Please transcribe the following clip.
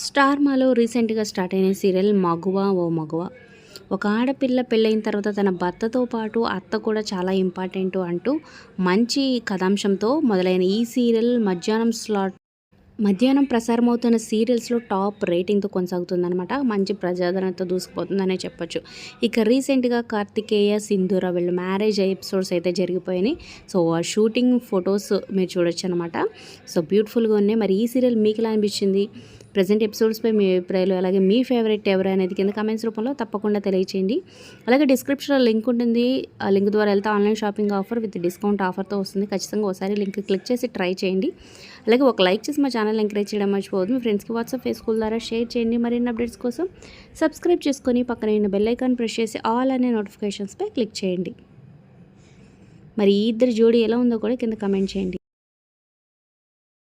Star మాలో రీసెంట్గా start అయిన సీరియల్ మగువ ఓ మగువ. ఒక ఆడపిల్ల పెళ్ళైన తర్వాత తన భర్తతో పాటు అత్త కూడా చాలా ఇంపార్టెంట్ అంటూ మంచి కథాంశంతో మొదలైన ఈ సీరియల్ మధ్యాహ్నం ప్రసారమవుతున్న సీరియల్స్లో టాప్ రేటింగ్తో కొనసాగుతుందనమాట. మంచి ప్రజాదరణతో దూసుకుపోతుందనే చెప్పొచ్చు. ఇక రీసెంట్గా కార్తికేయ సింధూర వీళ్ళు మ్యారేజ్ ఎపిసోడ్స్ అయితే జరిగిపోయినాయి. సో ఆ షూటింగ్ ఫొటోస్ మీరు చూడొచ్చు అనమాట. సో బ్యూటిఫుల్గా ఉన్నాయి. మరి ఈ సీరియల్ మీకు ఎలా అనిపించింది? ప్రజెంట్ ఎపిసోడ్స్పై మీ అభిప్రాయాలు, అలాగే మీ ఫేవరెట్ ఎవరు అనేది కింద కమెంట్స్ రూపంలో తప్పకుండా తెలియచేయండి. అలాగే డిస్క్రిప్షన్లో లింక్ ఉంటుంది. ఆ లింక్ ద్వారా వెళ్తే online shopping offer with discount ఆఫర్తో వస్తుంది. ఖచ్చితంగా ఒకసారి లింక్ క్లిక్ చేసి ట్రై చేయండి. అలాగే ఒక లైక్ చేసి మా ఛానల్ ఎంకరేజ్ చేయడం మర్చిపోవద్దు. మీ ఫ్రెండ్స్కి వాట్సాప్, ఫేస్బుక్ ద్వారా షేర్ చేయండి. మరిన్ని అప్డేట్స్ కోసం సబ్స్క్రైబ్ చేసుకొని పక్కన ఉన్న బెల్ ఐకాన్ ప్రెస్ చేసి ఆల్ అనే నోటిఫికేషన్స్పై క్లిక్ చేయండి. మరి ఈ ఇద్దరు జోడీ ఎలా ఉందో కూడా కింద కమెంట్ చేయండి.